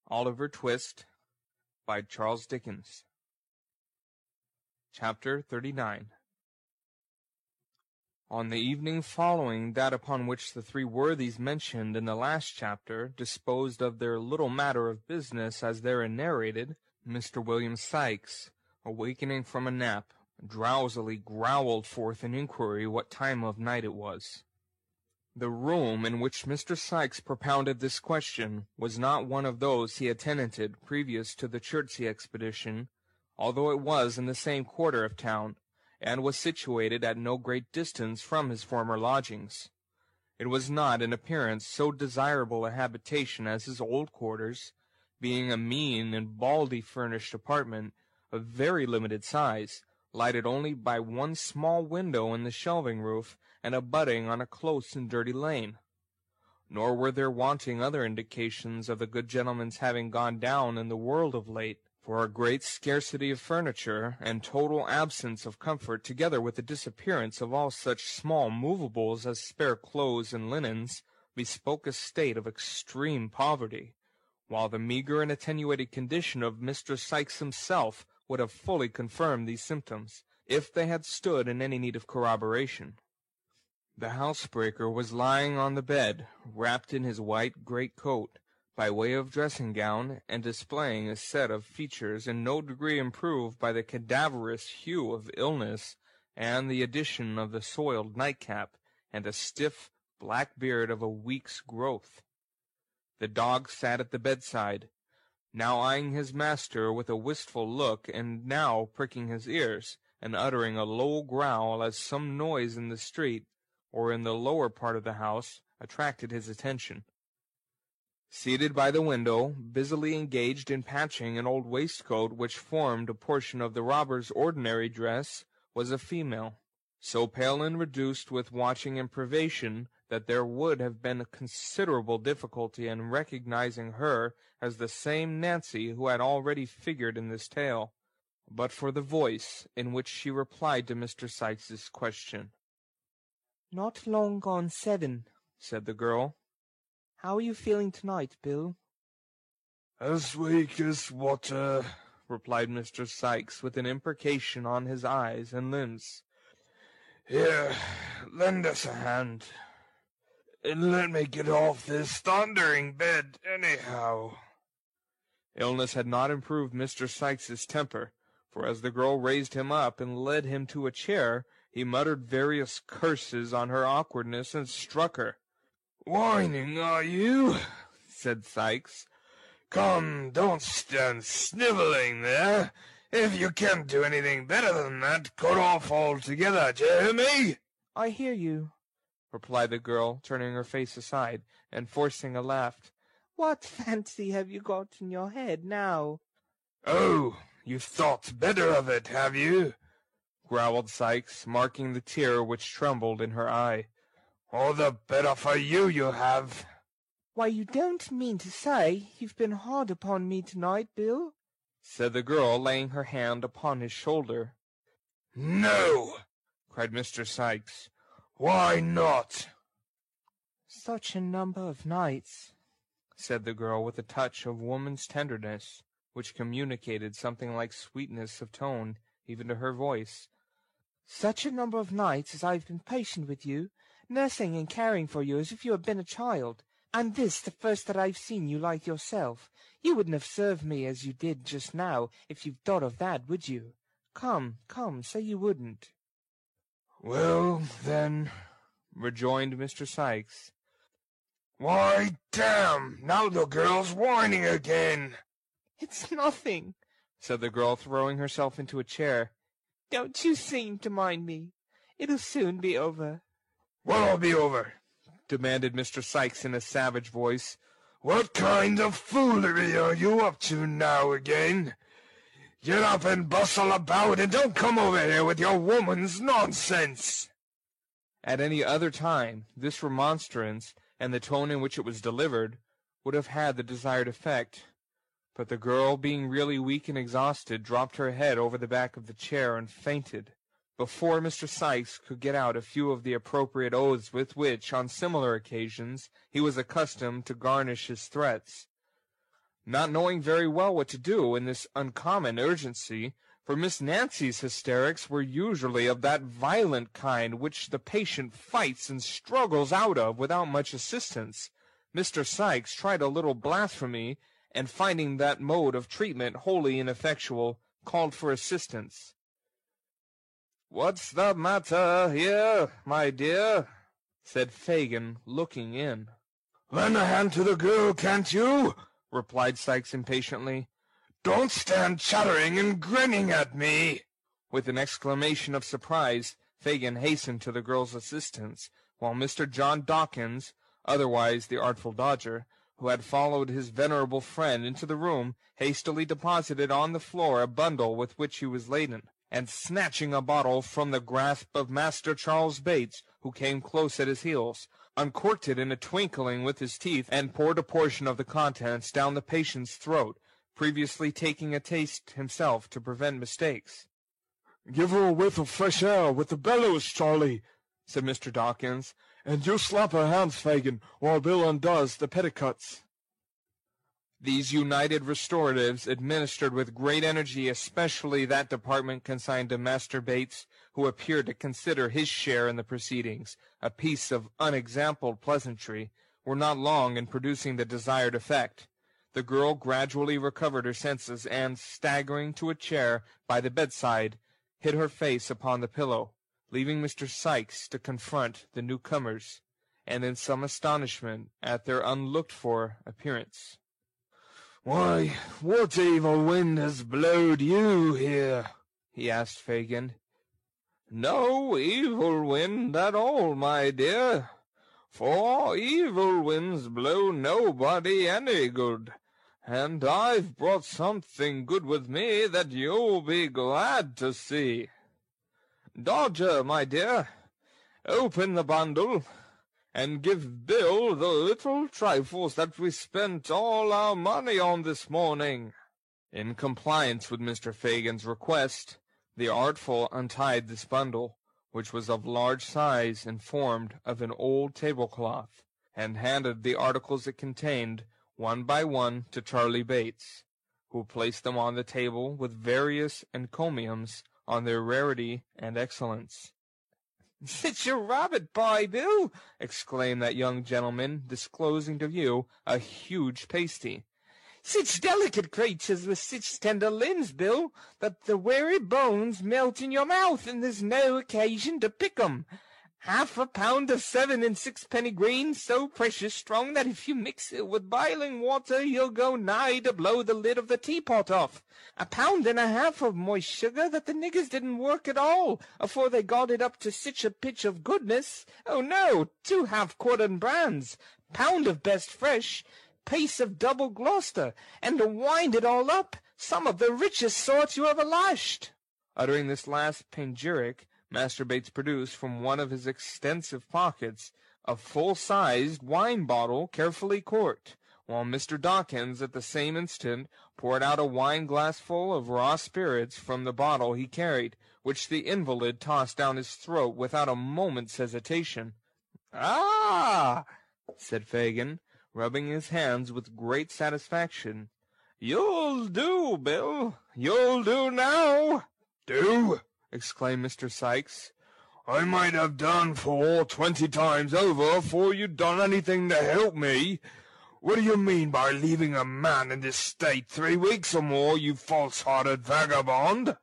Oliver Twist by Charles Dickens. Chapter 39. On the evening following that upon which the three worthies mentioned in the last chapter disposed of their little matter of business as therein narrated, Mr. William Sikes, awakening from a nap, drowsily growled forth an inquiry what time of night it was. The room in which Mr. Sikes propounded this question was not one of those he had tenanted previous to the Chertsey expedition, although it was in the same quarter of town, and was situated at no great distance from his former lodgings. It was not in appearance so desirable a habitation as his old quarters, being a mean and baldly furnished apartment of very limited size, lighted only by one small window in the shelving roof, and abutting on a close and dirty lane. Nor were there wanting other indications of the good gentleman's having gone down in the world of late, for a great scarcity of furniture and total absence of comfort, together with the disappearance of all such small movables as spare clothes and linens, bespoke a state of extreme poverty, while the meagre and attenuated condition of Mr. Sikes himself would have fully confirmed these symptoms, if they had stood in any need of corroboration. The housebreaker was lying on the bed, wrapped in his white great-coat, by way of dressing-gown, and displaying a set of features in no degree improved by the cadaverous hue of illness and the addition of the soiled nightcap and a stiff black beard of a week's growth. The dog sat at the bedside, now eyeing his master with a wistful look, and now pricking his ears, and uttering a low growl as some noise in the street, or in the lower part of the house, attracted his attention. Seated by the window, busily engaged in patching an old waistcoat which formed a portion of the robber's ordinary dress, was a female, so pale and reduced with watching and privation that there would have been a considerable difficulty in recognizing her as the same Nancy who had already figured in this tale, but for the voice in which she replied to Mr. Sikes's question. "Not long gone 7, said the girl. "How are you feeling tonight, Bill?" "As weak as water," replied Mr. Sikes, with an imprecation on his eyes and limbs. "Here, lend us a hand, and let me get off this thundering bed anyhow." Illness had not improved Mr. Sikes's temper, for as the girl raised him up and led him to a chair, he muttered various curses on her awkwardness and struck her. "Whining, are you?" said Sikes. "Come, don't stand snivelling there. If you can't do anything better than that, cut off altogether, do you hear me?" "I hear you," replied the girl, turning her face aside, and forcing a laugh. "What fancy have you got in your head now?" "Oh, you've thought better of it, have you?" growled Sikes, marking the tear which trembled in her eye. "All the better for you, you have." "Why, you don't mean to say you've been hard upon me tonight, Bill?" said the girl, laying her hand upon his shoulder. "No!" cried Mr. Sikes. "Why not?" "Such a number of nights," said the girl, with a touch of woman's tenderness, which communicated something like sweetness of tone even to her voice. "Such a number of nights as I've been patient with you, nursing and caring for you as if you had been a child, and this the first that I've seen you like yourself. You wouldn't have served me as you did just now if you'd thought of that, would you? Come, say you wouldn't." "Well, then," rejoined Mr. Sikes. "Why, damn, now the girl's whining again." "It's nothing," said the girl, throwing herself into a chair. "Don't you seem to mind me. It'll soon be over." "What'll be over?" demanded Mr. Sikes in a savage voice. "What kind of foolery are you up to now again? Get up and bustle about, and don't come over here with your woman's nonsense." At any other time, this remonstrance, and the tone in which it was delivered, would have had the desired effect. But the girl, being really weak and exhausted, dropped her head over the back of the chair and fainted, before Mr. Sikes could get out a few of the appropriate oaths with which, on similar occasions, he was accustomed to garnish his threats. not knowing very well what to do in this uncommon urgency, for Miss Nancy's hysterics were usually of that violent kind which the patient fights and struggles out of without much assistance. Mr. Sikes tried a little blasphemy, and finding that mode of treatment wholly ineffectual, called for assistance. "What's the matter here, my dear?" said Fagin, looking in. "Lend a hand to the girl, can't you?" replied Sikes impatiently. "Don't stand chattering and grinning at me." With an exclamation of surprise, Fagin hastened to the girl's assistance, while Mr. John Dawkins, otherwise the Artful Dodger, who had followed his venerable friend into the room, hastily deposited on the floor a bundle with which he was laden, and snatching a bottle from the grasp of Master Charles Bates, who came close at his heels, uncorked it in a twinkling with his teeth, and poured a portion of the contents down the patient's throat, previously taking a taste himself to prevent mistakes. "Give her a whiff of fresh air with the bellows, Charlie," said Mr. Dawkins. "and you slap her hands, Fagin, while Bill undoes the petticoats." These united restoratives, administered with great energy, especially that department consigned to Master Bates, who appeared to consider his share in the proceedings a piece of unexampled pleasantry, were not long in producing the desired effect. The girl gradually recovered her senses, and, staggering to a chair by the bedside, hid her face upon the pillow, leaving Mr. Sikes to confront the newcomers, and in some astonishment at their unlooked-for appearance. "Why, what evil wind has blowed you here?" he asked Fagin. "No evil wind at all, my dear, for evil winds blow nobody any good, and I've brought something good with me that you'll be glad to see. Dodger, my dear, open the bundle, and give Bill the little trifles that we spent all our money on this morning." In compliance with Mr. Fagin's request, the Artful untied this bundle, which was of large size and formed of an old tablecloth, and handed the articles it contained one by one to Charlie Bates, who placed them on the table with various encomiums on their rarity and excellence. "It's your rabbit pie, Bill!" exclaimed that young gentleman, disclosing to view a huge pasty. "Sich delicate creatures with sich tender limbs, Bill, that the weary bones melt in your mouth, and there's no occasion to pick 'em. Half a pound of 7 and 6 green, so precious strong that if you mix it with boiling water you'll go nigh to blow the lid of the teapot off. 1.5 pounds of moist sugar that the niggers didn't work at all afore they got it up to sich a pitch of goodness. Oh no, 2 half-quartern brands, pound of best fresh, piece of double Gloucester, and to wind it all up, some of the richest sort you ever lashed." Uttering this last panegyric, Master Bates produced from one of his extensive pockets a full-sized wine bottle carefully corked, while Mr. Dawkins at the same instant poured out a wine-glassful of raw spirits from the bottle he carried, which the invalid tossed down his throat without a moment's hesitation. "Ah!" said Fagin, rubbing his hands with great satisfaction. "You'll do, Bill. You'll do now." "Do?" exclaimed Mr. Sikes. "I might have done for all 20 times over afore you'd done anything to help me. What do you mean by leaving a man in this state 3 weeks or more, you false-hearted vagabond?"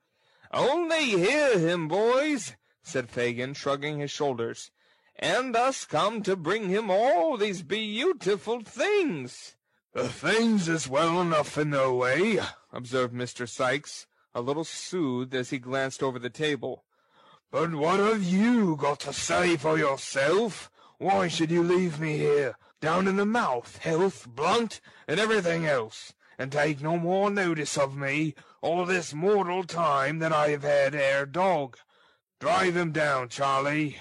"Only hear him, boys," said Fagin, shrugging his shoulders. "And us come to bring him all these beautiful things." "The things is well enough in their way," observed Mr. Sikes, a little soothed as he glanced over the table. "But what have you got to say for yourself? Why should you leave me here, down in the mouth, health, blunt, and everything else, and take no more notice of me all this mortal time than I've had ere dog? Drive him down, Charlie."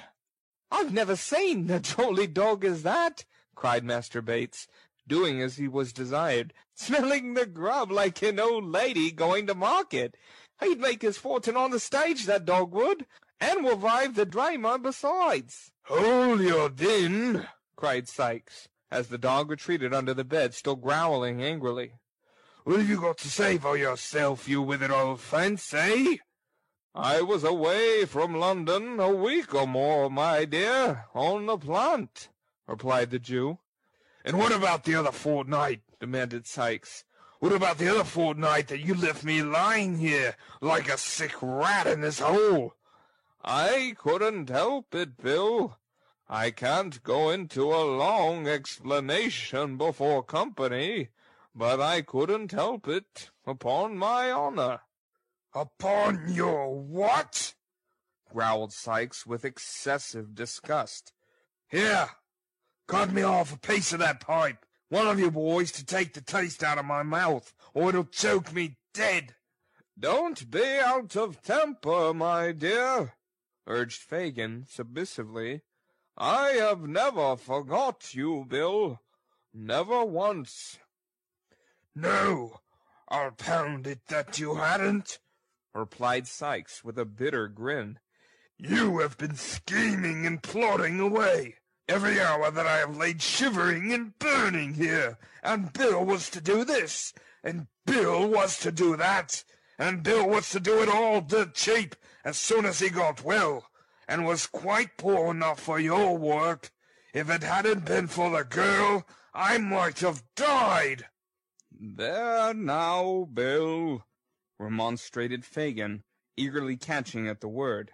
"I've never seen a jolly dog as that," cried Master Bates, doing as he was desired. "Smelling the grub like an old lady going to market. He'd make his fortune on the stage, that dog would, and revive the drama besides." "Hold your din!" cried Sikes, as the dog retreated under the bed, still growling angrily. What have you got to say for yourself, you withered old fence, eh? I was away from London a week or more, my dear, on the plant, replied the Jew. And what about the other fortnight? Demanded Sikes. What about the other fortnight that you left me lying here like a sick rat in this hole? I couldn't help it, Bill. I can't go into a long explanation before company, but I couldn't help it, upon my honor. Upon your what? Growled Sikes with excessive disgust. Here, cut me off a piece of that pipe. One of you boys to take the taste out of my mouth, or it'll choke me dead. Don't be out of temper, my dear, urged Fagin submissively. I have never forgot you, Bill. Never once. No, I'll pound it that you hadn't, replied Sikes with a bitter grin. You have been scheming and plotting away every hour that I have laid shivering and burning here, and Bill was to do this, and Bill was to do that, and Bill was to do it all dirt cheap as soon as he got well, and was quite poor enough for your work. If it hadn't been for the girl, I might have died. There now, Bill, remonstrated Fagin, eagerly catching at the word.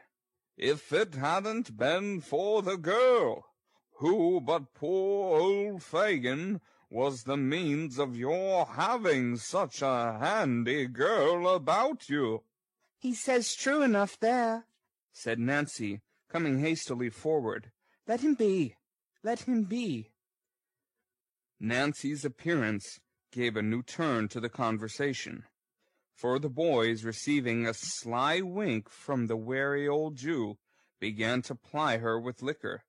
If it hadn't been for the girl, who but poor old Fagin was the means of your having such a handy girl about you? He says true enough there, said Nancy, coming hastily forward. Let him be. Let him be. Nancy's appearance gave a new turn to the conversation, for the boys, receiving a sly wink from the wary old Jew, began to ply her with liquor,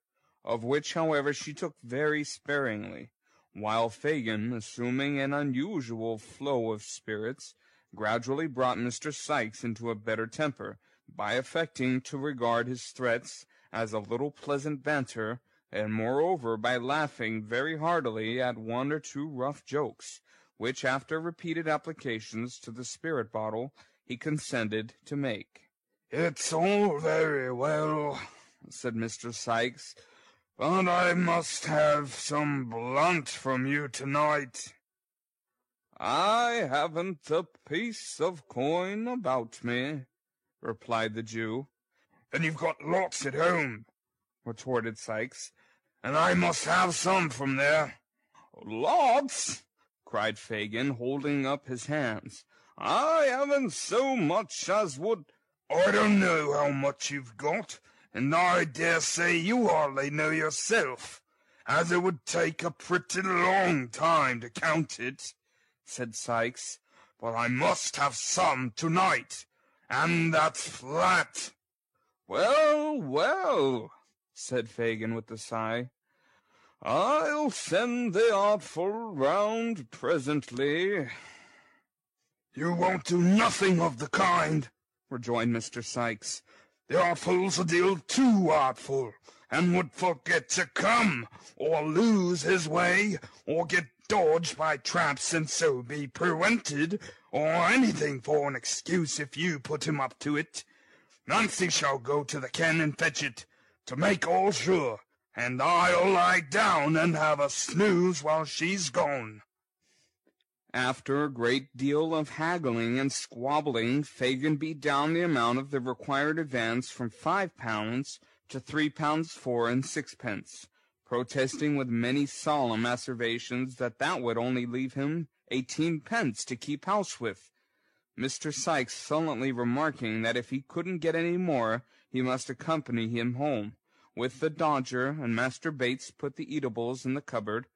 of which, however, she took very sparingly, while Fagin, assuming an unusual flow of spirits, gradually brought Mr. Sikes into a better temper by affecting to regard his threats as a little pleasant banter, and moreover by laughing very heartily at one or two rough jokes, which, after repeated applications to the spirit bottle, he consented to make. It's all very well, said Mr. Sikes, but I must have some blunt from you tonight. I haven't a piece of coin about me, replied the Jew. Then you've got lots at home, retorted Sikes, and I must have some from there. Lots? Cried Fagin, holding up his hands. I haven't so much as would... I don't know how much you've got, and I dare say you hardly know yourself, as it would take a pretty long time to count it, said Sikes, but I must have some tonight, and that's flat. Well, well, said Fagin with a sigh. I'll send the artful round presently. You won't do nothing of the kind, rejoined Mr. Sikes. The artful's a deal too artful, and would forget to come, or lose his way, or get dodged by traps and so be prevented, or anything for an excuse if you put him up to it. Nancy shall go to the ken and fetch it, to make all sure, and I'll lie down and have a snooze while she's gone. After a great deal of haggling and squabbling, Fagin beat down the amount of the required advance from £5 to £3 4 and 6pence, protesting with many solemn asseverations that would only leave him 18pence to keep house with, Mr. Sikes sullenly remarking that if he couldn't get any more, he must accompany him home. With the Dodger and Master Bates put the eatables in the cupboard.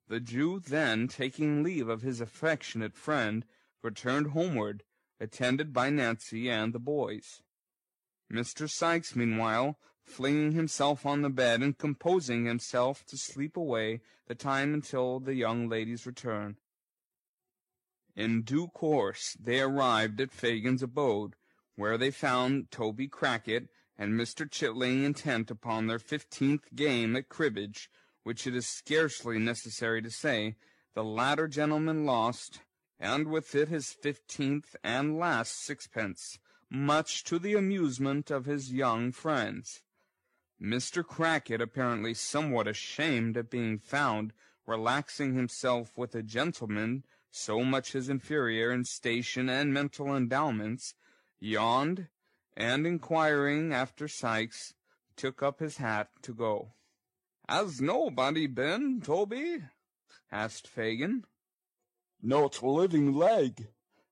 The Jew then, taking leave of his affectionate friend, returned homeward, attended by Nancy and the boys. Mr. Sikes, meanwhile, flinging himself on the bed and composing himself to sleep away the time until the young ladies' return. In due course they arrived at Fagin's abode, where they found Toby Crackit and Mr. Chitling intent upon their 15th game at cribbage, which it is scarcely necessary to say, the latter gentleman lost, and with it his 15th and last sixpence, much to the amusement of his young friends. Mr. Crackit, apparently somewhat ashamed at being found relaxing himself with a gentleman so much his inferior in station and mental endowments, yawned, and inquiring after Sikes, took up his hat to go. "Has nobody been, Toby?" asked Fagin. "Not a living leg,"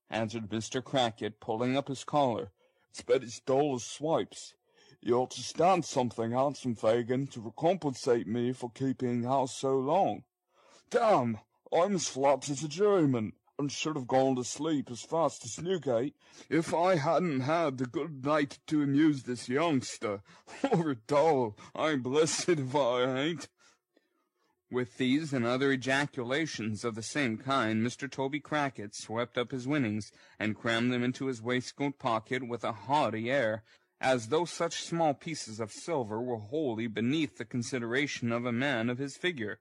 answered Mr. Crackit, pulling up his collar. "It's been as dull as swipes. You ought to stand something, handsome Fagin, to compensate me for keeping house so long. Damn, I'm as flat as a juryman, and should have gone to sleep as fast as Newgate if I hadn't had the good night to amuse this youngster. Or dull, I'm blessed if I ain't." With these and other ejaculations of the same kind, Mr. Toby Crackit swept up his winnings, and crammed them into his waistcoat pocket with a haughty air, as though such small pieces of silver were wholly beneath the consideration of a man of his figure.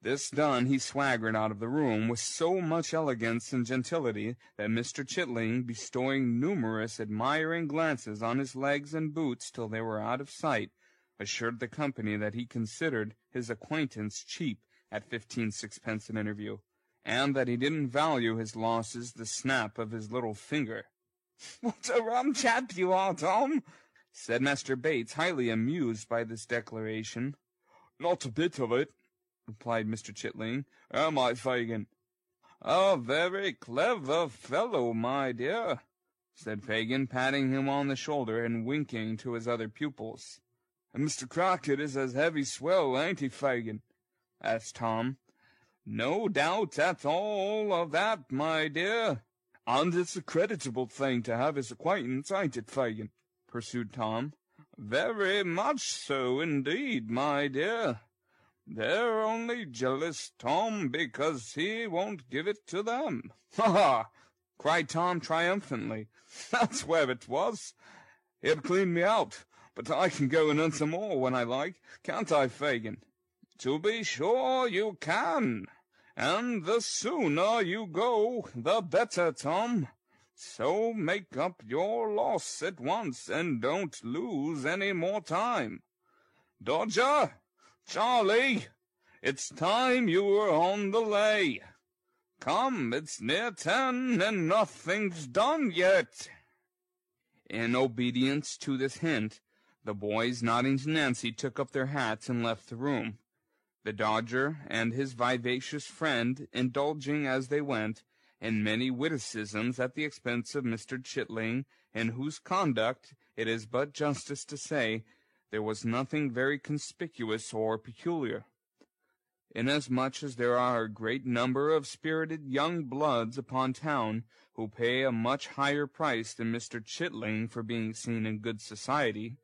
This done, he swaggered out of the room with so much elegance and gentility that Mr. Chitling, bestowing numerous admiring glances on his legs and boots till they were out of sight, assured the company that he considered his acquaintance cheap at 15 an interview, and that he didn't value his losses the snap of his little finger. "What a rum chap you are, Tom," said Master Bates, highly amused by this declaration. "Not a bit of it," replied Mr. Chitling. "Am I, Fagin?" "A very clever fellow, my dear," said Fagin, patting him on the shoulder and winking to his other pupils. "And Mr. Crackit is as heavy swell, ain't he, Fagin?" asked Tom. "No doubt at all of that, my dear." "And it's a creditable thing to have his acquaintance, ain't it, Fagin?" pursued Tom. "Very much so, indeed, my dear. They're only jealous, Tom, because he won't give it to them." "Ha ha!" cried Tom triumphantly. "That's where it was. He'd clean me out, but I can go and earn some more when I like, can't I, Fagin?" "To be sure you can. And the sooner you go, the better, Tom. So make up your loss at once, and don't lose any more time. Dodger! Charlie! It's time you were on the lay. Come, it's near 10, and nothing's done yet." In obedience to this hint, the boys, nodding to Nancy, took up their hats and left the room. The Dodger and his vivacious friend indulging as they went in many witticisms at the expense of Mr. Chitling, in whose conduct, it is but justice to say, there was nothing very conspicuous or peculiar. Inasmuch as there are a great number of spirited young bloods upon town who pay a much higher price than Mr. Chitling for being seen in good society,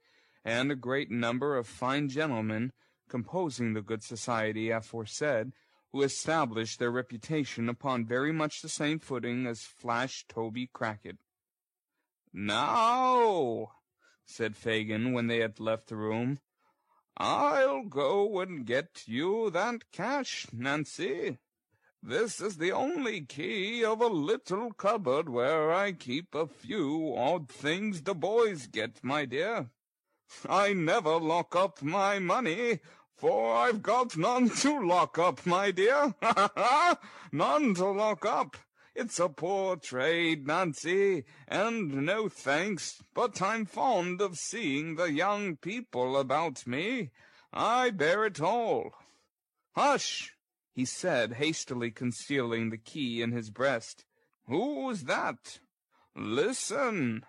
and a great number of fine gentlemen composing the good society aforesaid, who established their reputation upon very much the same footing as Flash Toby Crackit. "Now," said Fagin, when they had left the room, "I'll go and get you that cash, Nancy. This is the only key of a little cupboard where I keep a few odd things the boys get, my dear. I never lock up my money, for I've got none to lock up, my dear. None to lock up. It's a poor trade, Nancy, and no thanks, but I'm fond of seeing the young people about me. I bear it all. Hush!" he said, hastily concealing the key in his breast. "Who's that? Listen."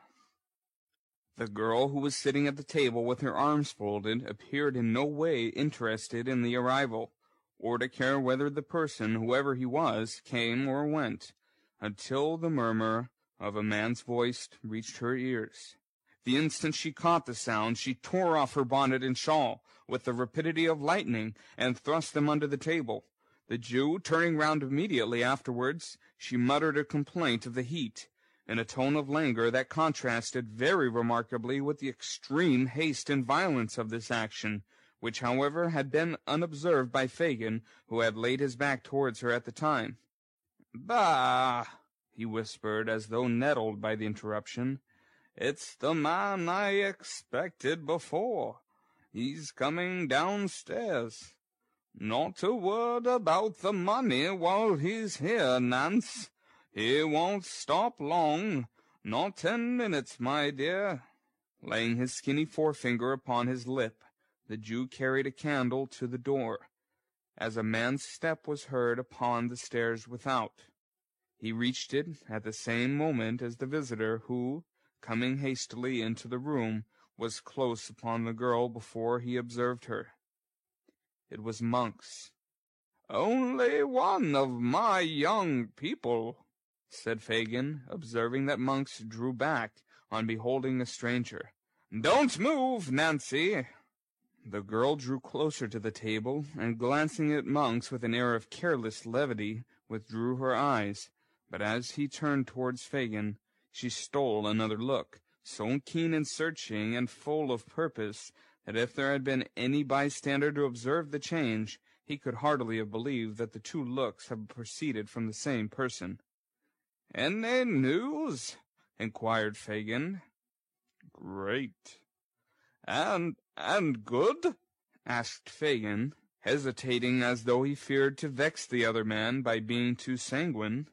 The girl, who was sitting at the table with her arms folded, appeared in no way interested in the arrival, or to care whether the person, whoever he was, came or went, until the murmur of a man's voice reached her ears. The instant she caught the sound, she tore off her bonnet and shawl with the rapidity of lightning, and thrust them under the table. The Jew, turning round immediately afterwards, she muttered a complaint of the heat, in a tone of languor that contrasted very remarkably with the extreme haste and violence of this action, which, however, had been unobserved by Fagin, who had laid his back towards her at the time. "Bah!" he whispered, as though nettled by the interruption. "It's the man I expected before. He's coming downstairs. Not a word about the money while he's here, Nance. He won't stop long. Not 10 minutes, my dear." Laying his skinny forefinger upon his lip, the Jew carried a candle to the door, as a man's step was heard upon the stairs without. He reached it at the same moment as the visitor, who, coming hastily into the room, was close upon the girl before he observed her. It was Monks. "Only one of my young people," said Fagin, observing that Monks drew back on beholding a stranger. "Don't move, Nancy." The girl drew closer to the table, and glancing at Monks with an air of careless levity, withdrew her eyes, but as he turned towards Fagin, she stole another look, so keen and searching and full of purpose that if there had been any bystander to observe the change, he could hardly have believed that the two looks had proceeded from the same person. "Any news?" inquired Fagin. "Great." And good?" asked Fagin, hesitating as though he feared to vex the other man by being too sanguine.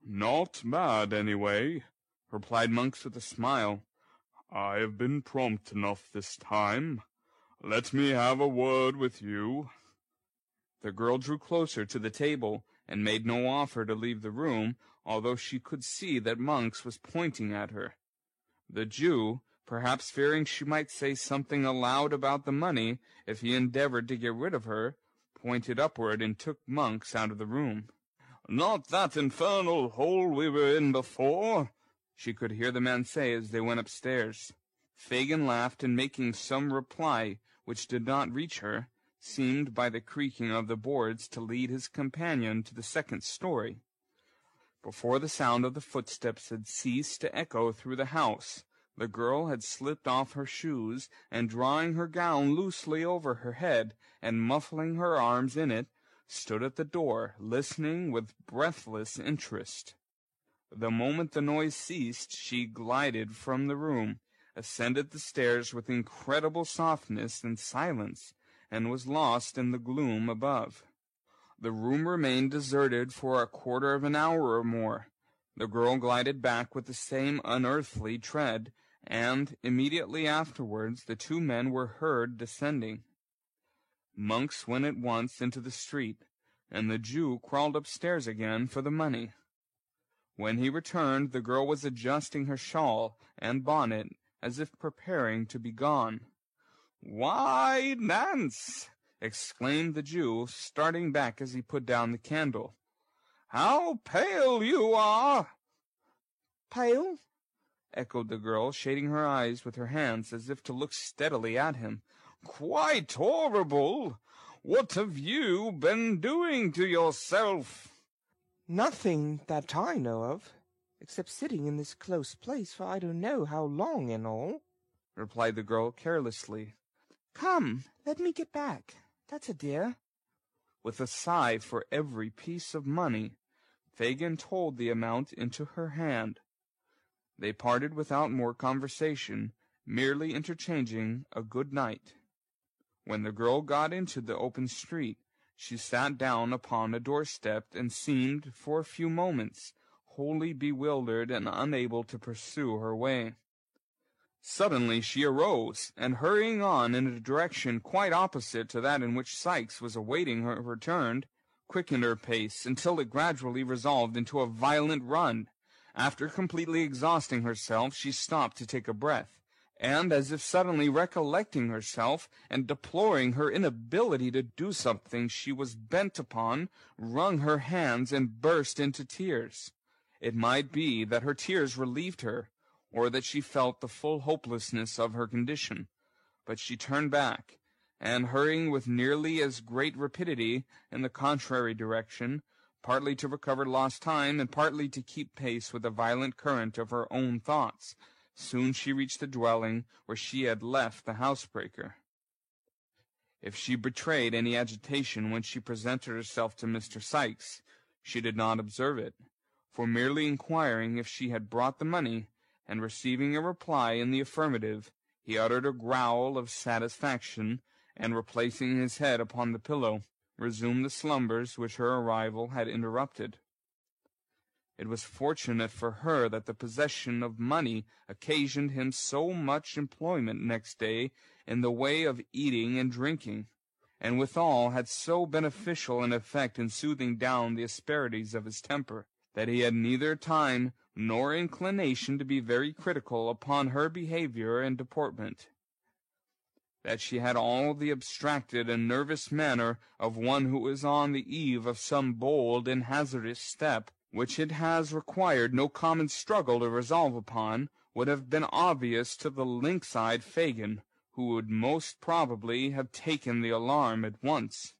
"Not bad, anyway," replied Monks with a smile. "I have been prompt enough this time. Let me have a word with you." The girl drew closer to the table and made no offer to leave the room, although she could see that Monks was pointing at her. The Jew, perhaps fearing she might say something aloud about the money if he endeavored to get rid of her, pointed upward and took Monks out of the room. "Not that infernal hole we were in before," she could hear the man say as they went upstairs. Fagin laughed, and making some reply which did not reach her, seemed by the creaking of the boards to lead his companion to the second story. Before the sound of the footsteps had ceased to echo through the house, the girl had slipped off her shoes, and drawing her gown loosely over her head and muffling her arms in it, stood at the door, listening with breathless interest. The moment the noise ceased, she glided from the room, ascended the stairs with incredible softness and silence, and was lost in the gloom above. The room remained deserted for a quarter of an hour or more. The girl glided back with the same unearthly tread, and immediately afterwards the two men were heard descending. Monks went at once into the street, and the Jew crawled upstairs again for the money. When he returned, the girl was adjusting her shawl and bonnet as if preparing to be gone. "Why, Nance!" exclaimed the Jew, starting back as he put down the candle. "How pale you are!" Pale? echoed the girl, shading her eyes with her hands as if to look steadily at him. "Quite horrible! What have you been doing to yourself?" Nothing that I know of, except sitting in this close place for I don't know how long and all, replied the girl carelessly. "Come, let me get back, that's a dear." With a sigh for every piece of money, Fagin told the amount into her hand. They parted without more conversation, merely interchanging a good night. When the girl got into the open street, she sat down upon a doorstep and seemed, for a few moments, wholly bewildered and unable to pursue her way. Suddenly she arose, and hurrying on in a direction quite opposite to that in which Sikes was awaiting her return, quickened her pace until it gradually resolved into a violent run. After completely exhausting herself, she stopped to take a breath, and, as if suddenly recollecting herself and deploring her inability to do something she was bent upon, wrung her hands and burst into tears. It might be that her tears relieved her, or that she felt the full hopelessness of her condition, but she turned back, and hurrying with nearly as great rapidity in the contrary direction, partly to recover lost time and partly to keep pace with the violent current of her own thoughts, soon she reached the dwelling where she had left the housebreaker. If she betrayed any agitation when she presented herself to Mr. Sikes, she did not observe it, for merely inquiring if she had brought the money, and receiving a reply in the affirmative, he uttered a growl of satisfaction, and replacing his head upon the pillow, resumed the slumbers which her arrival had interrupted. It was fortunate for her that the possession of money occasioned him so much employment next day in the way of eating and drinking, and withal had so beneficial an effect in soothing down the asperities of his temper, that he had neither time nor inclination to be very critical upon her behavior and deportment. That she had all the abstracted and nervous manner of one who is on the eve of some bold and hazardous step, which it has required no common struggle to resolve upon, would have been obvious to the lynx-eyed Fagin, who would most probably have taken the alarm at once.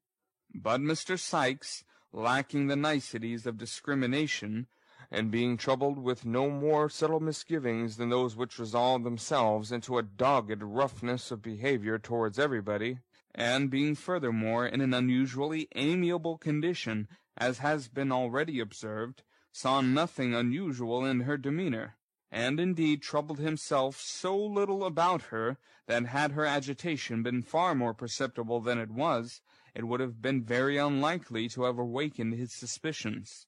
But Mr. Sikes, lacking the niceties of discrimination, and being troubled with no more subtle misgivings than those which resolve themselves into a dogged roughness of behavior towards everybody, and being furthermore in an unusually amiable condition, as has been already observed, saw nothing unusual in her demeanor, and indeed troubled himself so little about her that had her agitation been far more perceptible than it was, it would have been very unlikely to have awakened his suspicions.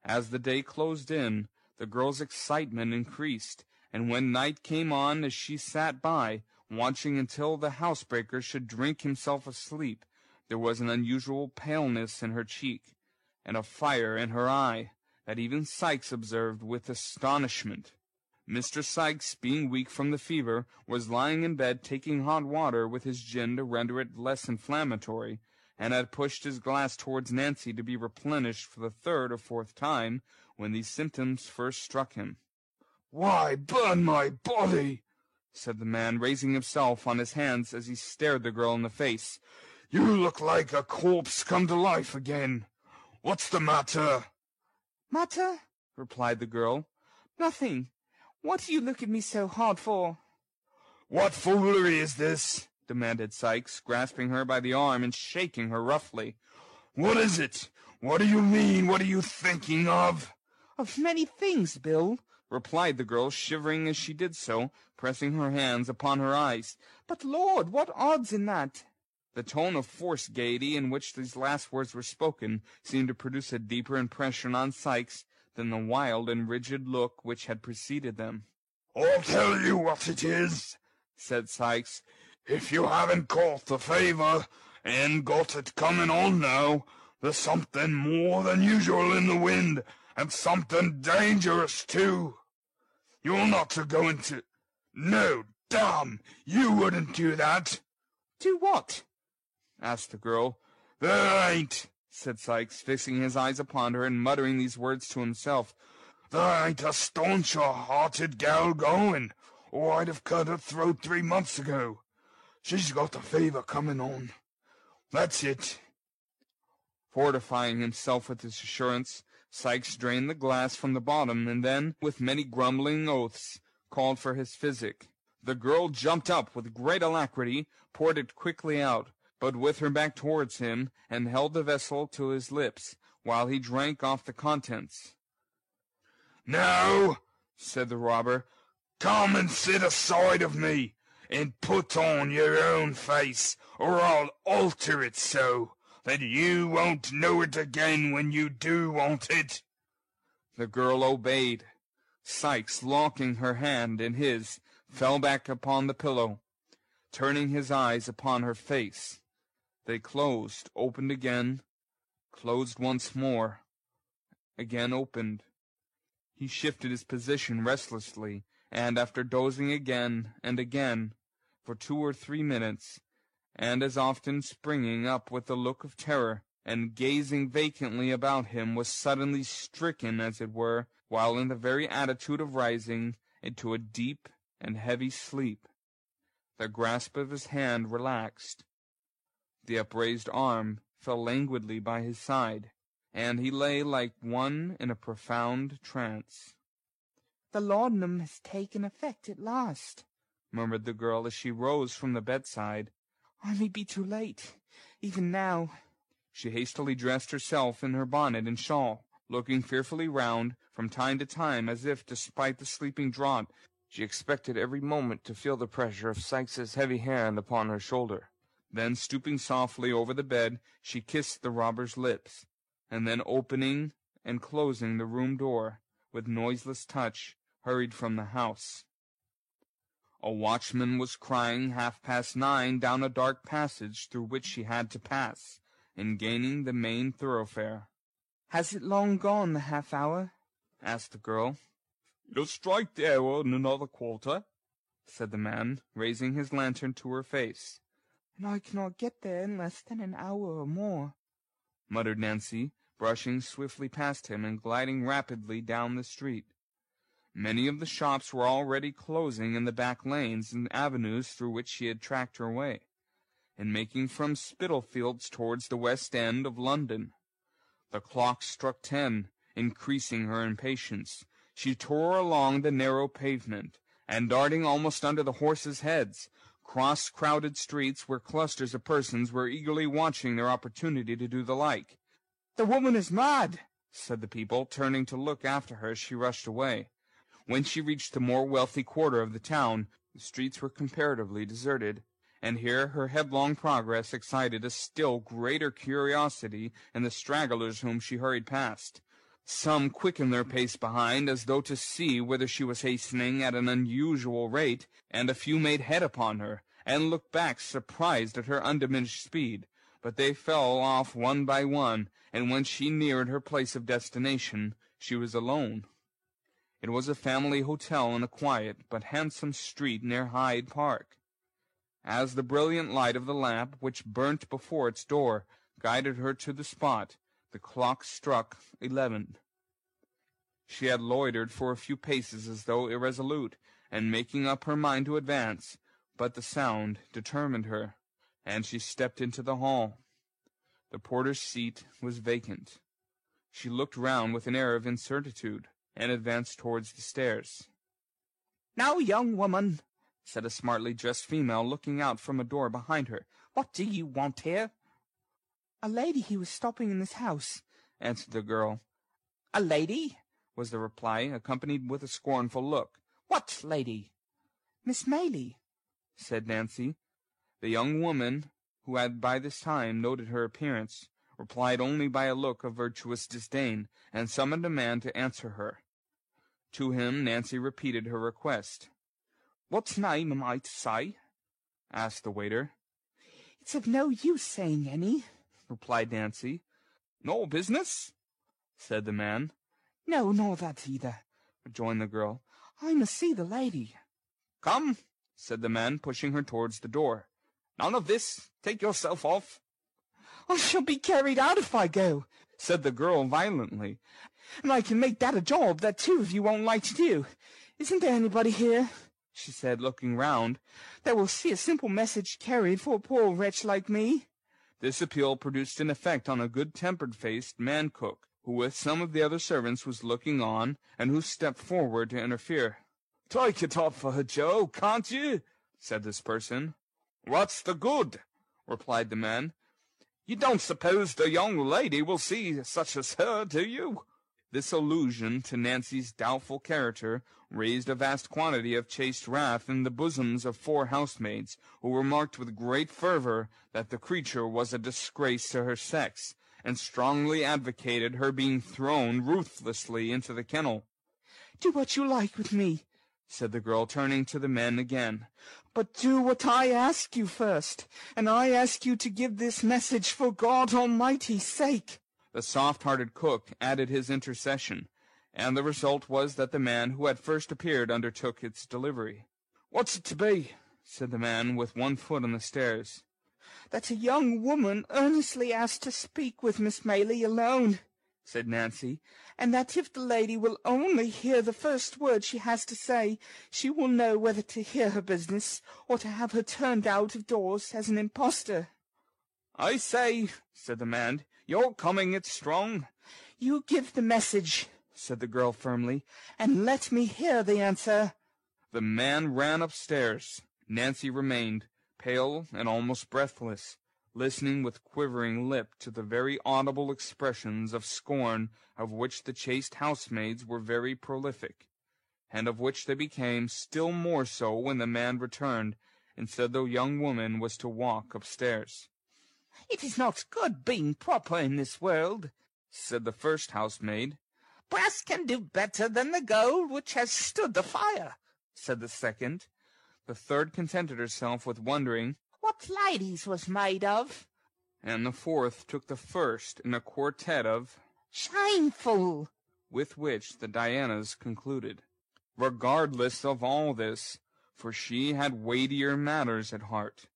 As the day closed in, the girl's excitement increased, and when night came on, as she sat by, watching until the housebreaker should drink himself asleep, there was an unusual paleness in her cheek, and a fire in her eye, that even Sikes observed with astonishment. Mr. Sikes, being weak from the fever, was lying in bed taking hot water with his gin to render it less inflammatory, and had pushed his glass towards Nancy to be replenished for the third or fourth time, when these symptoms first struck him. "Why, burn my body!" said the man, raising himself on his hands as he stared the girl in the face. "You look like a corpse come to life again. What's the matter?" "Matter?" replied the girl. "Nothing. What do you look at me so hard for?" "What foolery is this?" demanded Sikes, grasping her by the arm and shaking her roughly. "What is it? What do you mean? What are you thinking of?" "Of many things, Bill," replied the girl, shivering as she did so, pressing her hands upon her eyes. "But, Lord, what odds in that?" The tone of forced gaiety in which these last words were spoken seemed to produce a deeper impression on Sikes than the wild and rigid look which had preceded them. "I'll tell you what it is," said Sikes. "If you haven't caught the fever, and got it coming on now, there's something more than usual in the wind, and something dangerous, too. You're not to go into... No, damn, you wouldn't do that." "Do what?" asked the girl. "There ain't," said Sikes, fixing his eyes upon her and muttering these words to himself, "there ain't a stauncher-hearted gal going, or I'd have cut her throat 3 months ago. She's got the fever coming on. That's it." Fortifying himself with this assurance, Sikes drained the glass from the bottom, and then, with many grumbling oaths, called for his physic. The girl jumped up with great alacrity, poured it quickly out, but with her back towards him, and held the vessel to his lips, while he drank off the contents. "Now," said the robber, "come and sit aside of me, and put on your own face, or I'll alter it so that you won't know it again when you do want it." The girl obeyed. Sikes, locking her hand in his, fell back upon the pillow, turning his eyes upon her face. They closed, opened again, closed once more, again opened. He shifted his position restlessly, and after dozing again and again, for 2 or 3 minutes, and as often springing up with a look of terror, and gazing vacantly about him, was suddenly stricken, as it were, while in the very attitude of rising, into a deep and heavy sleep. The grasp of his hand relaxed. The upraised arm fell languidly by his side, and he lay like one in a profound trance. "The laudanum has taken effect at last," murmured the girl as she rose from the bedside. "I may be too late, even now." She hastily dressed herself in her bonnet and shawl, looking fearfully round from time to time as if, despite the sleeping draught, she expected every moment to feel the pressure of Sikes's heavy hand upon her shoulder. Then, stooping softly over the bed, she kissed the robber's lips, and then, opening and closing the room door with noiseless touch, hurried from the house. A watchman was crying 9:30 down a dark passage through which she had to pass, in gaining the main thoroughfare. "Has it long gone, the half-hour?" asked the girl. "It'll strike the hour in another quarter," said the man, raising his lantern to her face. "And I cannot get there in less than an hour or more," muttered Nancy, brushing swiftly past him and gliding rapidly down the street. Many of the shops were already closing in the back lanes and avenues through which she had tracked her way, and making from Spitalfields towards the West End of London. The clock struck 10, increasing her impatience. She tore along the narrow pavement, and darting almost under the horses' heads, crossed crowded streets where clusters of persons were eagerly watching their opportunity to do the like. "The woman is mad," said the people, turning to look after her as she rushed away. When she reached the more wealthy quarter of the town, the streets were comparatively deserted, and here her headlong progress excited a still greater curiosity in the stragglers whom she hurried past. Some quickened their pace behind, as though to see whether she was hastening at an unusual rate, and a few made head upon her, and looked back surprised at her undiminished speed. But they fell off one by one, and when she neared her place of destination, she was alone. It was a family hotel in a quiet but handsome street near Hyde Park. As the brilliant light of the lamp, which burnt before its door, guided her to the spot, the clock struck 11. She had loitered for a few paces as though irresolute, and making up her mind to advance, but the sound determined her, and she stepped into the hall. The porter's seat was vacant. She looked round with an air of incertitude, and advanced towards the stairs. "Now, young woman," said a smartly dressed female, looking out from a door behind her, "what do you want here?" "A lady who was stopping in this house," answered the girl. "A lady?" was the reply, accompanied with a scornful look. "What lady?" "Miss Maylie," said Nancy. The young woman, who had by this time noted her appearance, replied only by a look of virtuous disdain, and summoned a man to answer her. To him Nancy repeated her request. "What name am I to say?" asked the waiter. "It's of no use saying any," replied Nancy. "No business?" said the man. "No, nor that either," rejoined the girl. "I must see the lady." "Come," said the man, pushing her towards the door. "None of this. Take yourself off." "I shall be carried out if I go," said the girl violently. "and I can make that a job that two of you won't like to do. Isn't there anybody here," she said, looking round, "that will see a simple message carried for a poor wretch like me?" This appeal produced an effect on a good-tempered-faced man-cook, who with some of the other servants was looking on, and who stepped forward to interfere. "Take it up for her, Joe, can't you?" said this person. "What's the good?" replied the man. "You don't suppose the young lady will see such as her, do you?" This allusion to Nancy's doubtful character raised a vast quantity of chaste wrath in the bosoms of 4 housemaids, who remarked with great fervor that the creature was a disgrace to her sex, and strongly advocated her being thrown ruthlessly into the kennel. "Do what you like with me," said the girl, turning to the men again, "but do what I ask you first, and I ask you to give this message for God Almighty's sake." The soft-hearted cook added his intercession, and the result was that the man who had first appeared undertook its delivery. "What's it to be?" said the man, with one foot on the stairs. "That a young woman earnestly asked to speak with Miss Maylie alone," said Nancy, "and that if the lady will only hear the first word she has to say, she will know whether to hear her business or to have her turned out of doors as an impostor." "I say," said the man, "you're coming it strong." "You give the message," said the girl firmly, "and let me hear the answer." The man ran upstairs. Nancy remained, pale and almost breathless, listening with quivering lip to the very audible expressions of scorn of which the chaste housemaids were very prolific, and of which they became still more so when the man returned, and said the young woman was to walk upstairs. "It is not good being proper in this world," said the first housemaid. "Brass can do better than the gold which has stood the fire," said the second. The third contented herself with wondering "what ladies was made of," and the fourth took the first in a quartet of "shameful," with which the Dianas concluded. Regardless of all this, for she had weightier matters at heart,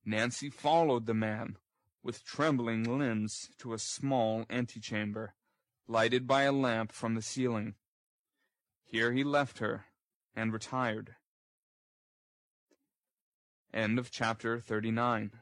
Nancy followed the man, with trembling limbs, to a small antechamber, lighted by a lamp from the ceiling. Here he left her, and retired. End of chapter 39.